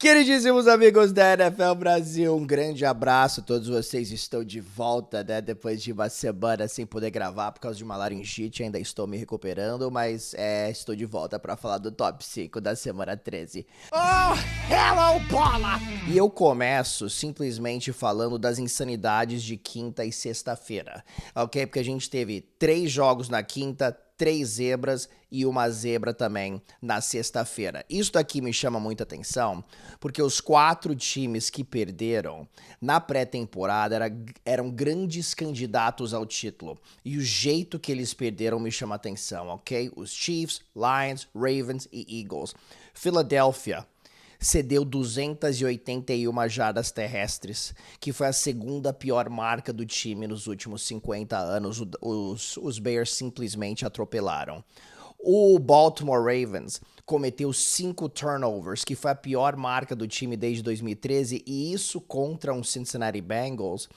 Queridíssimos amigos da NFL Brasil, um grande abraço. Todos vocês estão de volta, né? Depois de uma semana sem poder gravar por causa de uma laringite, ainda estou me recuperando, mas estou de volta para falar do top 5 da semana 13. Oh, hello, bola! E eu começo simplesmente falando das insanidades de quinta e sexta-feira, ok? Porque a gente teve 3 jogos na quinta, 3 zebras e uma zebra também na sexta-feira. Isso daqui me chama muita atenção, porque os 4 times que perderam na pré-temporada eram grandes candidatos ao título. E o jeito que eles perderam me chama atenção, ok? Os Chiefs, Lions, Ravens e Eagles. Philadelphia cedeu 281 jardas terrestres, que foi a segunda pior marca do time nos últimos 50 anos. Os Bears simplesmente atropelaram. O Baltimore Ravens cometeu 5 turnovers, que foi a pior marca do time desde 2013, e isso contra um Cincinnati Bengals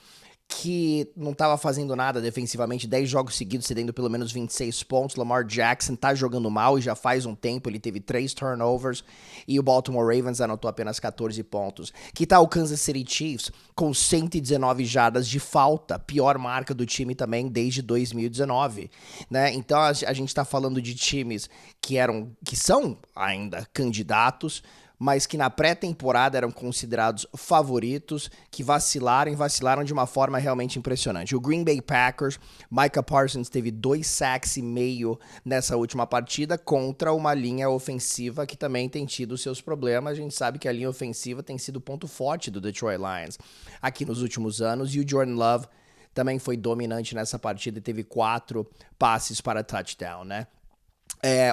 que não estava fazendo nada defensivamente, 10 jogos seguidos cedendo pelo menos 26 pontos. Lamar Jackson tá jogando mal e já faz um tempo, ele teve 3 turnovers e o Baltimore Ravens anotou apenas 14 pontos. Que tá o Kansas City Chiefs com 119 jardas de falta, pior marca do time também desde 2019, né? Então a gente tá falando de times que são ainda candidatos, mas que na pré-temporada eram considerados favoritos, que vacilaram de uma forma realmente impressionante. O Green Bay Packers, Micah Parsons teve 2 sacks e meio nessa última partida contra uma linha ofensiva que também tem tido seus problemas. A gente sabe que a linha ofensiva tem sido o ponto forte do Detroit Lions aqui nos últimos anos, e o Jordan Love também foi dominante nessa partida e teve 4 passes para touchdown, né?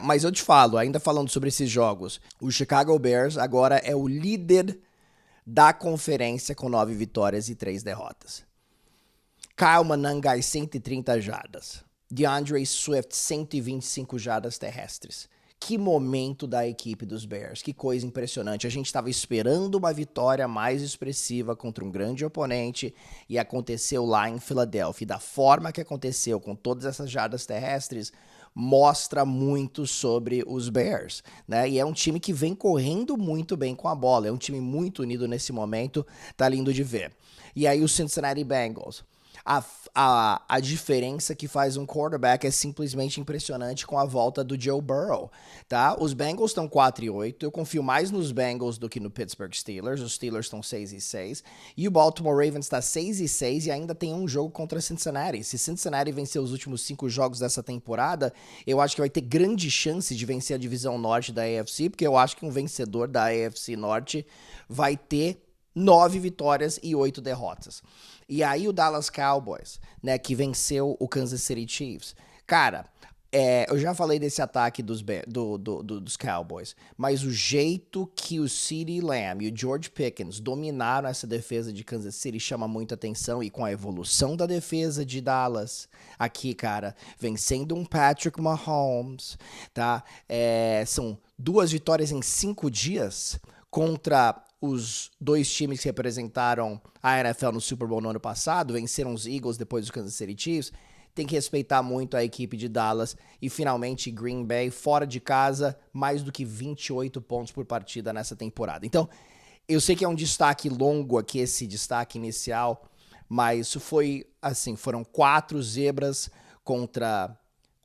Mas eu te falo, ainda falando sobre esses jogos, o Chicago Bears agora é o líder da conferência com 9 vitórias e 3 derrotas. Kyle Manangai, 130 jardas. DeAndre Swift, 125 jardas terrestres. Que momento da equipe dos Bears, que coisa impressionante. A gente estava esperando uma vitória mais expressiva contra um grande oponente e aconteceu lá em Filadélfia. E da forma que aconteceu, com todas essas jardas terrestres, mostra muito sobre os Bears, né? E é um time que vem correndo muito bem com a bola, é um time muito unido nesse momento, tá lindo de ver. E aí o Cincinnati Bengals, a diferença que faz um quarterback é simplesmente impressionante com a volta do Joe Burrow, tá? Os Bengals estão 4-8, eu confio mais nos Bengals do que no Pittsburgh Steelers, os Steelers estão 6-6, e o Baltimore Ravens está 6-6 e ainda tem um jogo contra Cincinnati. Se Cincinnati vencer os últimos 5 jogos dessa temporada, eu acho que vai ter grande chance de vencer a divisão norte da AFC, porque eu acho que um vencedor da AFC Norte vai ter 9 vitórias e 8 derrotas. E aí o Dallas Cowboys, né, que venceu o Kansas City Chiefs. Cara, eu já falei desse ataque dos Cowboys, mas o jeito que o CeeDee Lamb e o George Pickens dominaram essa defesa de Kansas City chama muita atenção, e com a evolução da defesa de Dallas aqui, cara, vencendo um Patrick Mahomes, tá? São 2 vitórias em 5 dias contra os 2 times que representaram a NFL no Super Bowl no ano passado, venceram os Eagles depois dos Kansas City Chiefs. Tem que respeitar muito a equipe de Dallas. E finalmente Green Bay, fora de casa, mais do que 28 pontos por partida nessa temporada. Então, eu sei que é um destaque longo aqui, esse destaque inicial, mas foi assim, foram 4 zebras contra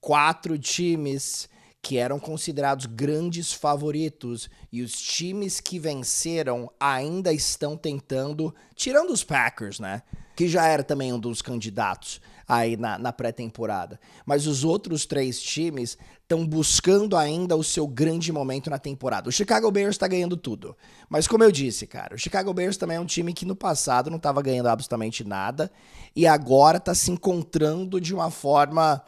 4 times que eram considerados grandes favoritos, e os times que venceram ainda estão tentando, tirando os Packers, né, que já era também um dos candidatos aí na pré-temporada, mas os outros 3 times estão buscando ainda o seu grande momento na temporada. O Chicago Bears tá ganhando tudo, mas como eu disse, cara, o Chicago Bears também é um time que no passado não tava ganhando absolutamente nada, e agora tá se encontrando de uma forma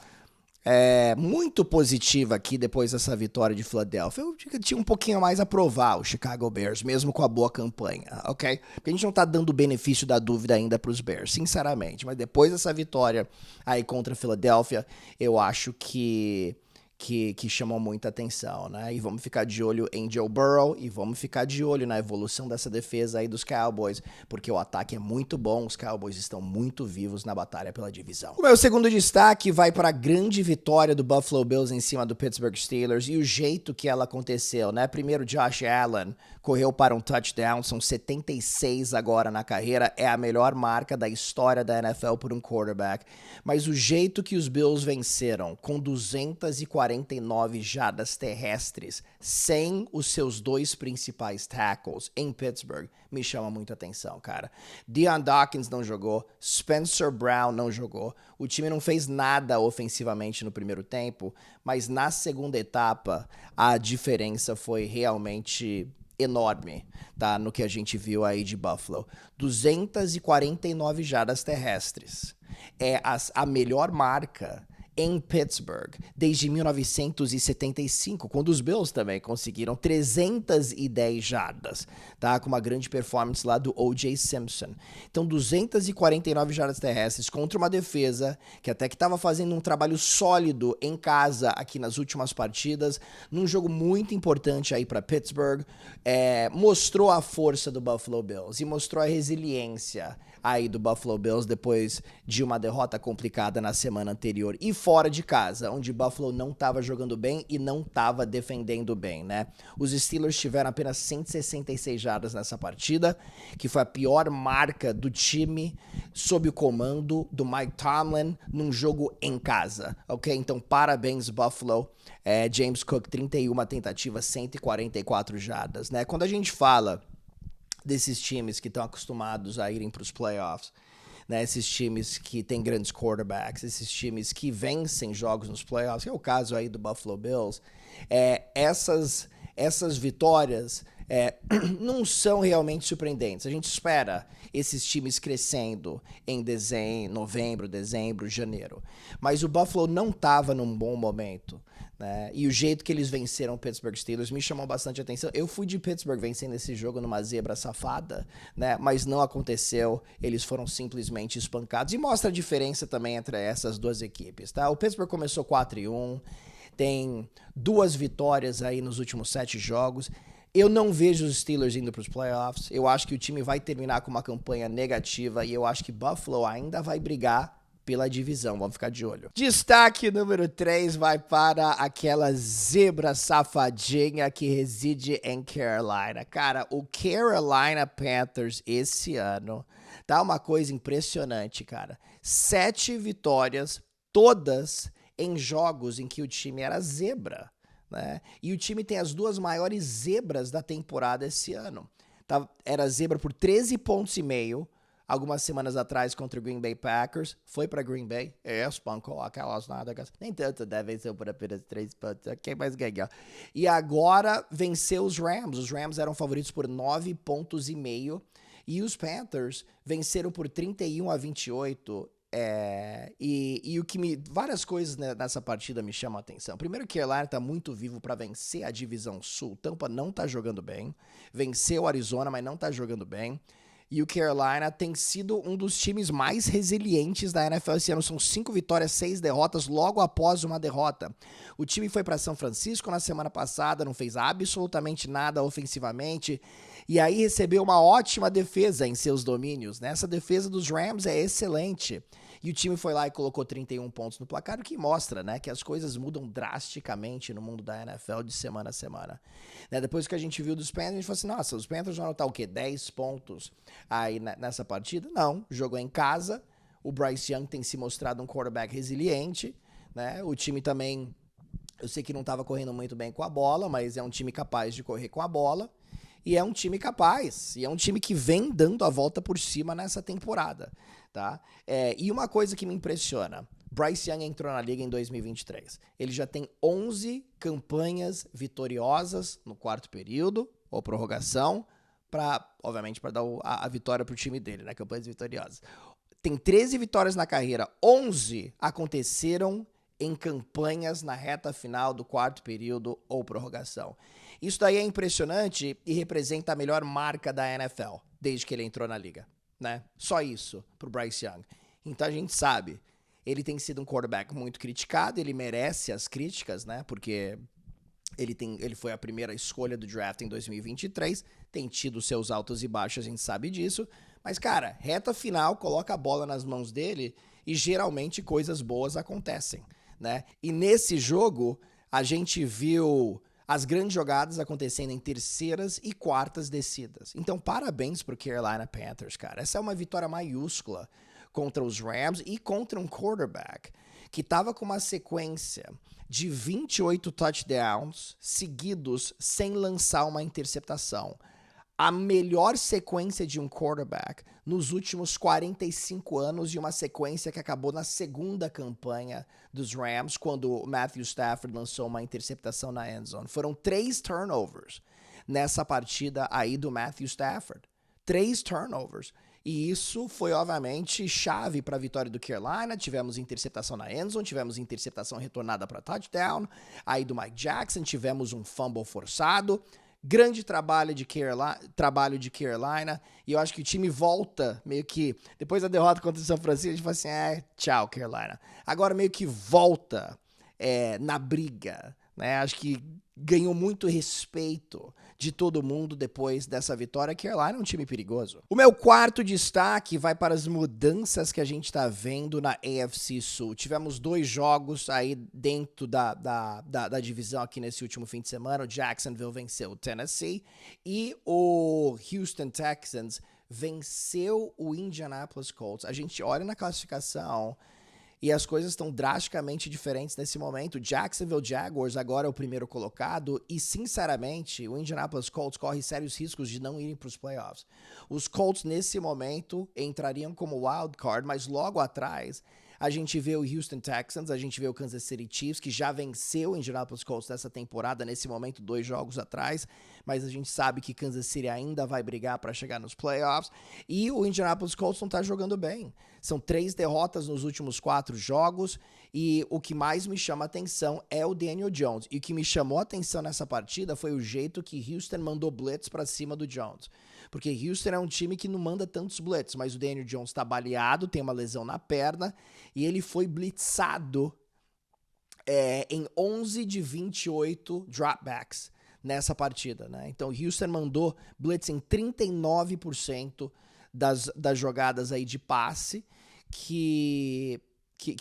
muito positiva aqui depois dessa vitória de Philadelphia. Eu tinha um pouquinho mais a provar o Chicago Bears, mesmo com a boa campanha, ok? Porque a gente não tá dando o benefício da dúvida ainda pros Bears, sinceramente. Mas depois dessa vitória aí contra a Philadelphia, eu acho que que chamou muita atenção, né? E vamos ficar de olho em Joe Burrow e vamos ficar de olho na evolução dessa defesa aí dos Cowboys, porque o ataque é muito bom, os Cowboys estão muito vivos na batalha pela divisão. O meu segundo destaque vai para a grande vitória do Buffalo Bills em cima do Pittsburgh Steelers e o jeito que ela aconteceu, né? Primeiro, Josh Allen correu para um touchdown, são 76 agora na carreira, é a melhor marca da história da NFL por um quarterback, mas o jeito que os Bills venceram, com 249 jardas terrestres, sem os seus dois principais tackles em Pittsburgh, me chama muita atenção, cara. Deion Dawkins não jogou, Spencer Brown não jogou, o time não fez nada ofensivamente no primeiro tempo, mas na segunda etapa a diferença foi realmente enorme, tá? No que a gente viu aí de Buffalo. 249 jardas terrestres. É a melhor marca em Pittsburgh desde 1975, quando os Bills também conseguiram 310 jardas, tá? Com uma grande performance lá do O.J. Simpson. Então, 249 jardas terrestres contra uma defesa que até que estava fazendo um trabalho sólido em casa aqui nas últimas partidas, num jogo muito importante aí para Pittsburgh, mostrou a força do Buffalo Bills e mostrou a resiliência aí do Buffalo Bills depois de uma derrota complicada na semana anterior e fora de casa, onde Buffalo não estava jogando bem e não estava defendendo bem, né? Os Steelers tiveram apenas 166 jardas nessa partida, que foi a pior marca do time sob o comando do Mike Tomlin num jogo em casa, ok? Então, parabéns, Buffalo. James Cook, 31 tentativas, 144 jardas, né? Quando a gente fala desses times que estão acostumados a irem para os playoffs, né? Esses times que têm grandes quarterbacks, esses times que vencem jogos nos playoffs, que é o caso aí do Buffalo Bills, essas vitórias não são realmente surpreendentes. A gente espera esses times crescendo em novembro, dezembro, janeiro. Mas o Buffalo não estava num bom momento, né? E o jeito que eles venceram o Pittsburgh Steelers me chamou bastante atenção. Eu fui de Pittsburgh vencendo esse jogo numa zebra safada, né? Mas não aconteceu. Eles foram simplesmente espancados. E mostra a diferença também entre essas duas equipes, tá? O Pittsburgh começou 4-1, tem 2 vitórias aí nos últimos 7 jogos. Eu não vejo os Steelers indo para os playoffs. Eu acho que o time vai terminar com uma campanha negativa e eu acho que Buffalo ainda vai brigar pela divisão, vamos ficar de olho. Destaque número 3 vai para aquela zebra safadinha que reside em Carolina. Cara, o Carolina Panthers esse ano tá uma coisa impressionante, cara. 7 vitórias, todas em jogos em que o time era zebra, né? E o time tem as 2 maiores zebras da temporada esse ano. Era zebra por 13,5 pontos, algumas semanas atrás contra o Green Bay Packers, foi para Green Bay, espancou aquelas nada, nem tanto, deve ser por apenas 3 pontos, ok, mas ganhou. E agora venceu os Rams eram favoritos por 9,5 pontos, e os Panthers venceram por 31-28, e o que várias coisas nessa partida me chamam a atenção. Primeiro, que Carolina tá muito vivo para vencer a divisão sul. Tampa não tá jogando bem, venceu o Arizona, mas não tá jogando bem. E o Carolina tem sido um dos times mais resilientes da NFL esse ano. São 5 vitórias, 6 derrotas, logo após uma derrota. O time foi para São Francisco na semana passada, não fez absolutamente nada ofensivamente, e aí recebeu uma ótima defesa em seus domínios, né? Essa defesa dos Rams é excelente. E o time foi lá e colocou 31 pontos no placar, o que mostra, né, que as coisas mudam drasticamente no mundo da NFL de semana a semana. Né, depois que a gente viu dos Panthers, a gente falou assim, nossa, os Panthers vão anotar o quê? 10 pontos aí nessa partida? Não, jogou em casa, o Bryce Young tem se mostrado um quarterback resiliente, né, o time também, eu sei que não estava correndo muito bem com a bola, mas é um time capaz de correr com a bola, e é um time capaz, e é um time que vem dando a volta por cima nessa temporada, tá? E uma coisa que me impressiona, Bryce Young entrou na liga em 2023. Ele já tem 11 campanhas vitoriosas no quarto período, ou prorrogação, obviamente para dar a vitória pro time dele, né? Campanhas vitoriosas. Tem 13 vitórias na carreira, 11 aconteceram em campanhas na reta final do quarto período ou prorrogação. Isso daí é impressionante e representa a melhor marca da NFL desde que ele entrou na liga, né? Só isso pro Bryce Young. Então a gente sabe, Ele tem sido um quarterback muito criticado, ele merece as críticas, né? Porque ele foi a primeira escolha do draft em 2023, tem tido seus altos e baixos, a gente sabe disso. Mas, cara, reta final, coloca a bola nas mãos dele e geralmente coisas boas acontecem, né? E nesse jogo, a gente viu as grandes jogadas acontecendo em terceiras e quartas descidas. Então, parabéns pro Carolina Panthers, cara. Essa é uma vitória maiúscula contra os Rams e contra um quarterback que estava com uma sequência de 28 touchdowns seguidos sem lançar uma interceptação. A melhor sequência de um quarterback nos últimos 45 anos e uma sequência que acabou na segunda campanha dos Rams, quando o Matthew Stafford lançou uma interceptação na endzone. Foram 3 turnovers nessa partida aí do Matthew Stafford. 3 turnovers. E isso foi, obviamente, chave para a vitória do Carolina. Tivemos interceptação na endzone, tivemos interceptação retornada para touchdown. Aí do Mike Jackson, tivemos um fumble forçado. Grande trabalho de Carolina, e eu acho que o time volta, meio que, depois da derrota contra o São Francisco, a gente fala assim, tchau, Carolina. Agora meio que volta na briga, né? Acho que ganhou muito respeito de todo mundo depois dessa vitória. Carolina é um time perigoso. O meu quarto destaque vai para as mudanças que a gente está vendo na AFC Sul. Tivemos 2 jogos aí dentro da divisão aqui nesse último fim de semana. O Jacksonville venceu o Tennessee e o Houston Texans venceu o Indianapolis Colts. A gente olha na classificação e as coisas estão drasticamente diferentes nesse momento. O Jacksonville Jaguars agora é o primeiro colocado e, sinceramente, o Indianapolis Colts corre sérios riscos de não irem para os playoffs. Os Colts, nesse momento, entrariam como wild card, mas logo atrás a gente vê o Houston Texans, a gente vê o Kansas City Chiefs, que já venceu o Indianapolis Colts nessa temporada, nesse momento, 2 jogos atrás, mas a gente sabe que Kansas City ainda vai brigar para chegar nos playoffs, e o Indianapolis Colts não tá jogando bem. São 3 derrotas nos últimos 4 jogos, e o que mais me chama a atenção é o Daniel Jones. E o que me chamou a atenção nessa partida foi o jeito que Houston mandou blitz para cima do Jones. Porque Houston é um time que não manda tantos blitz, mas o Daniel Jones tá baleado, tem uma lesão na perna, e ele foi blitzado em 11 de 28 dropbacks nessa partida, né? Então Houston mandou blitz em 39% das jogadas aí de passe, que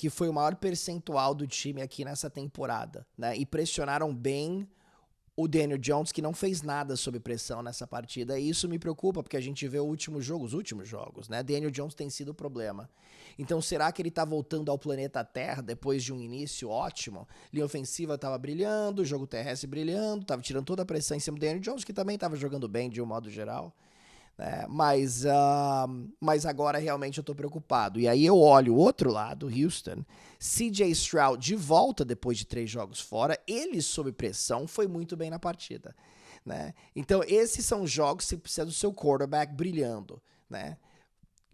foi o maior percentual do time aqui nessa temporada, né? E pressionaram bem o Daniel Jones, que não fez nada sob pressão nessa partida, e isso me preocupa, porque a gente vê os últimos jogos, né? Daniel Jones tem sido o problema. Então, será que ele tá voltando ao planeta Terra depois de um início ótimo? Linha ofensiva tava brilhando, jogo terrestre brilhando, tava tirando toda a pressão em cima do Daniel Jones, que também tava jogando bem de um modo geral. Mas agora realmente eu tô preocupado. E aí eu olho o outro lado, Houston, CJ Stroud de volta depois de 3 jogos fora, ele sob pressão foi muito bem na partida, né? Então esses são jogos que você precisa do seu quarterback brilhando, né?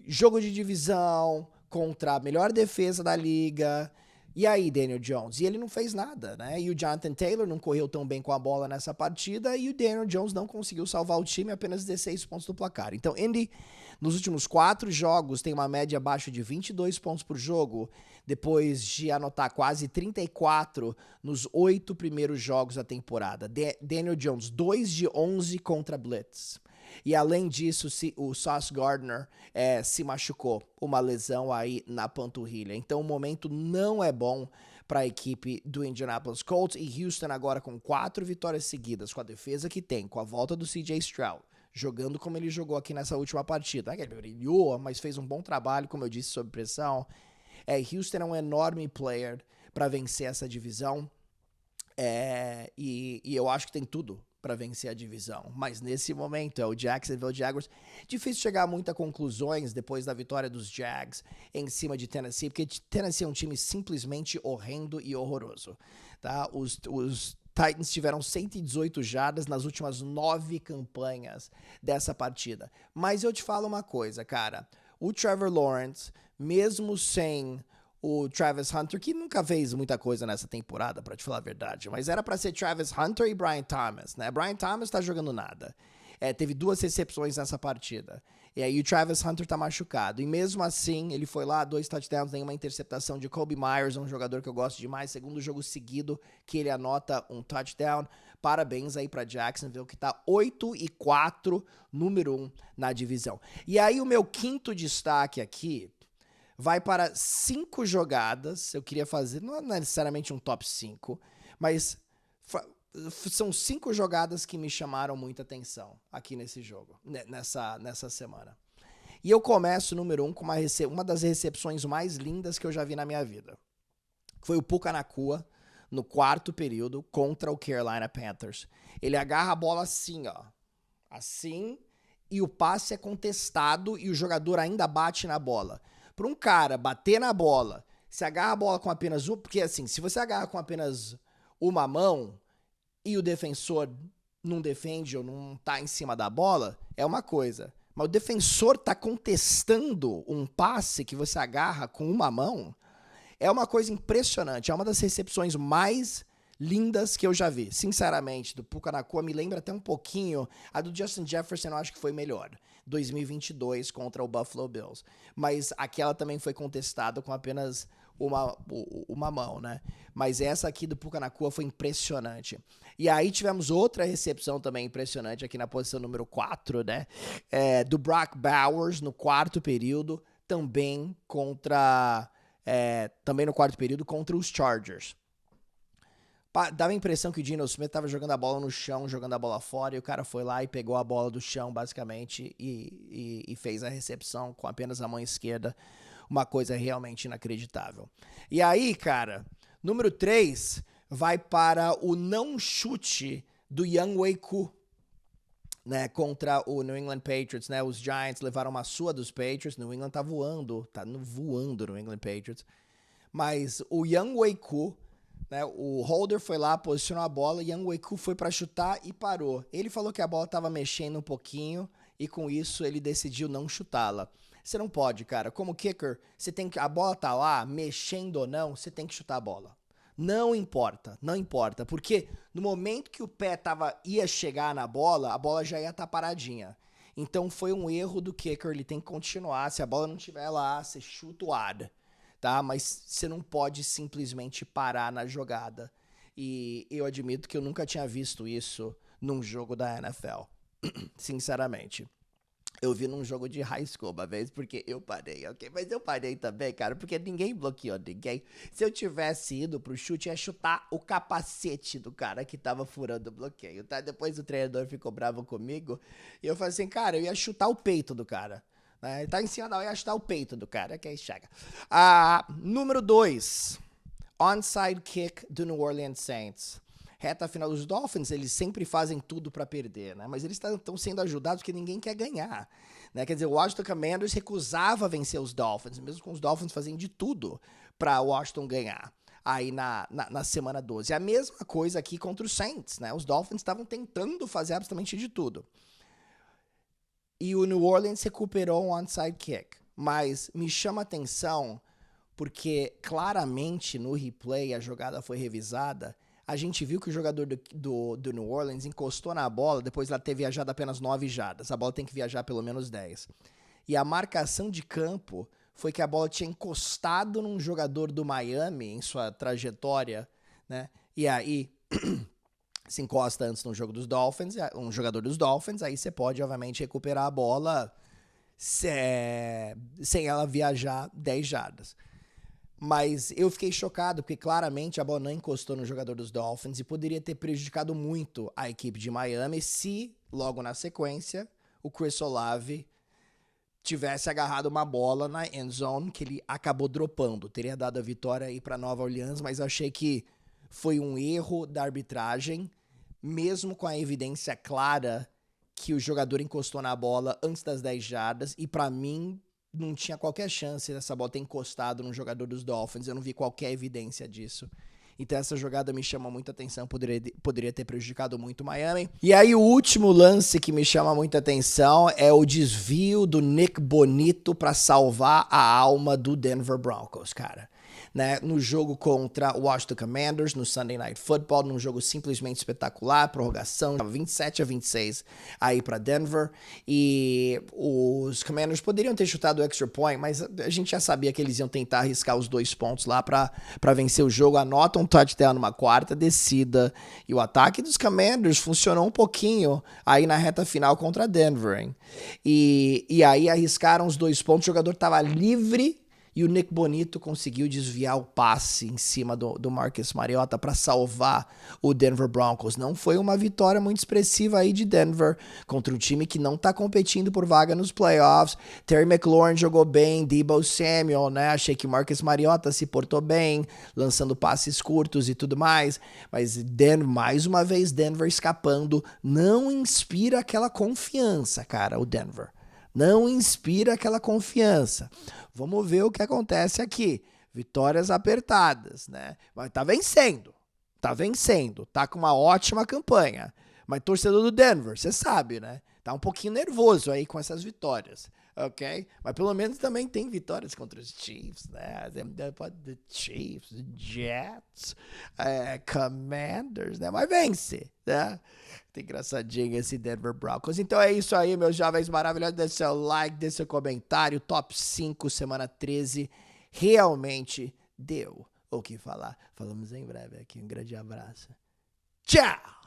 Jogo de divisão contra a melhor defesa da liga. E aí, Daniel Jones? E ele não fez nada, né? E o Jonathan Taylor não correu tão bem com a bola nessa partida e o Daniel Jones não conseguiu salvar o time, apenas 16 pontos do placar. Então, Indy, nos últimos 4 jogos, tem uma média abaixo de 22 pontos por jogo, depois de anotar quase 34 nos 8 primeiros jogos da temporada. Daniel Jones, 2 de 11 contra blitz. E além disso, o Sauce Gardner se machucou, uma lesão aí na panturrilha. Então o momento não é bom para a equipe do Indianapolis Colts, e Houston agora com 4 vitórias seguidas, com a defesa que tem, com a volta do CJ Stroud, jogando como ele jogou aqui nessa última partida. Ele brilhou, mas fez um bom trabalho, como eu disse, sob pressão. Houston é um enorme player para vencer essa divisão, e eu acho que tem tudo para vencer a divisão, mas nesse momento é o Jacksonville Jaguars. Difícil chegar a muitas conclusões depois da vitória dos Jags em cima de Tennessee, porque Tennessee é um time simplesmente horrendo e horroroso, tá? Os Titans tiveram 118 jardas nas últimas 9 campanhas dessa partida. Mas eu te falo uma coisa, cara, o Trevor Lawrence, mesmo sem o Travis Hunter, que nunca fez muita coisa nessa temporada, pra te falar a verdade, mas era pra ser Travis Hunter e Brian Thomas, né? Brian Thomas tá jogando nada. Teve 2 recepções nessa partida. E aí o Travis Hunter tá machucado. E mesmo assim, ele foi lá, 2 touchdowns, nenhuma interceptação de Kobe Myers, um jogador que eu gosto demais. Segundo jogo seguido que ele anota um touchdown. Parabéns aí pra Jacksonville, que tá 8-4, número 1 na divisão. E aí o meu quinto destaque aqui vai para 5 jogadas. Eu queria fazer, não é necessariamente um top 5, mas são 5 jogadas que me chamaram muita atenção aqui nesse jogo, nessa semana. E eu começo, número 1, com uma das recepções mais lindas que eu já vi na minha vida. Foi o Puka Nacua, no 4º período, contra o Carolina Panthers. Ele agarra a bola assim, ó. Assim, e o passe é contestado e o jogador ainda bate na bola. Para um cara bater na bola, se agarra a bola com apenas porque assim, se você agarra com apenas uma mão e o defensor não defende ou não tá em cima da bola, é uma coisa. Mas o defensor tá contestando um passe que você agarra com uma mão, é uma coisa impressionante. É uma das recepções mais lindas que eu já vi. Sinceramente, do Puka Nacua me lembra até um pouquinho. A do Justin Jefferson eu acho que foi melhor. 2022 contra o Buffalo Bills. Mas aquela também foi contestada com apenas uma mão, né? Mas essa aqui do Puka Nacua foi impressionante. E aí tivemos outra recepção também impressionante aqui na posição número 4, né? Do Brock Bowers no 4º período, também no 4º período contra os Chargers. Dava a impressão que o Geno Smith estava jogando a bola no chão, jogando a bola fora, e o cara foi lá e pegou a bola do chão, basicamente, e fez a recepção com apenas a mão esquerda. Uma coisa realmente inacreditável. E aí, cara, número 3 vai para o não chute do Younghoe Koo, né, contra o New England Patriots, né? Os Giants levaram uma surra dos Patriots. New England tá voando no New England Patriots. Mas o Younghoe Koo, né, o holder foi lá, posicionou a bola, Younghoe Koo foi para chutar e parou. Ele falou que a bola tava mexendo um pouquinho e com isso ele decidiu não chutá-la. Você não pode, cara. Como kicker, a bola tá lá, mexendo ou não, você tem que chutar a bola. Não importa, porque no momento que o pé ia chegar na bola, a bola já ia estar paradinha. Então foi um erro do kicker, ele tem que continuar. Se a bola não estiver lá, você chuta o ar, tá? Mas você não pode simplesmente parar na jogada. E eu admito que eu nunca tinha visto isso num jogo da NFL, sinceramente. Eu vi num jogo de high school uma vez, porque eu parei, ok? Mas eu parei também, cara, porque ninguém bloqueou ninguém. Se eu tivesse ido pro chute, ia chutar o capacete do cara que tava furando o bloqueio, tá? Depois o treinador ficou bravo comigo, e eu falei assim, cara, eu ia chutar o peito do cara. Ele tá em cima da hora, eu ia chutar o peito do cara, que aí chega. Número 2, onside kick do New Orleans Saints. Reta final dos Dolphins, eles sempre fazem tudo pra perder, né? Mas eles estão sendo ajudados porque ninguém quer ganhar, né? Quer dizer, o Washington Commanders recusava vencer os Dolphins, mesmo com os Dolphins fazendo de tudo pra Washington ganhar. Aí na semana 12. A mesma coisa aqui contra os Saints, né? Os Dolphins estavam tentando fazer absolutamente de tudo. E o New Orleans recuperou um onside kick. Mas me chama a atenção porque claramente no replay a jogada foi revisada. A gente viu que o jogador do New Orleans encostou na bola depois de ela ter viajado apenas 9 jardas. A bola tem que viajar pelo menos 10. E a marcação de campo foi que a bola tinha encostado num jogador do Miami em sua trajetória, né? E aí se encosta antes no jogo dos Dolphins, um jogador dos Dolphins, aí você pode, obviamente, recuperar a bola sem ela viajar 10 jardas. Mas eu fiquei chocado, porque claramente a bola não encostou no jogador dos Dolphins e poderia ter prejudicado muito a equipe de Miami se, logo na sequência, o Chris Olave tivesse agarrado uma bola na end zone que ele acabou dropando. Teria dado a vitória aí para Nova Orleans, mas eu achei que foi um erro da arbitragem, mesmo com a evidência clara que o jogador encostou na bola antes das 10 jardas, e para mim não tinha qualquer chance dessa bola ter encostado no jogador dos Dolphins. Eu não vi qualquer evidência disso. Então essa jogada me chama muita atenção, poderia ter prejudicado muito o Miami. E aí o último lance que me chama muita atenção é o desvio do Nick Bonito para salvar a alma do Denver Broncos, cara. né, no jogo contra o Washington Commanders, no Sunday Night Football, num jogo simplesmente espetacular, prorrogação, 27-26 aí para Denver, e os Commanders poderiam ter chutado o extra point, mas a gente já sabia que eles iam tentar arriscar os 2 pontos lá para vencer o jogo, anota um touchdown numa quarta descida, e o ataque dos Commanders funcionou um pouquinho aí na reta final contra Denver, hein? E aí arriscaram os 2 pontos, o jogador estava livre, e o Nick Bonito conseguiu desviar o passe em cima do Marcus Mariota para salvar o Denver Broncos. Não foi uma vitória muito expressiva aí de Denver contra um time que não tá competindo por vaga nos playoffs. Terry McLaurin jogou bem, Deebo Samuel, né? Achei que o Marcus Mariota se portou bem, lançando passes curtos e tudo mais. Mas mais uma vez, Denver escapando. Não inspira aquela confiança, cara, o Denver. Não inspira aquela confiança. Vamos ver o que acontece aqui. Vitórias apertadas, né? Mas tá vencendo. Tá com uma ótima campanha. Mas torcedor do Denver, você sabe, né? Tá um pouquinho nervoso aí com essas vitórias, ok? Mas pelo menos também tem vitórias contra os Chiefs, né? The Chiefs, the Jets, Commanders, né? Mas vence, né? Tem engraçadinho esse Denver Broncos. Então é isso aí, meus jovens maravilhosos. Deixe seu like, deixe seu comentário. Top 5, semana 13. Realmente deu o que falar. Falamos em breve aqui. Um grande abraço. Tchau!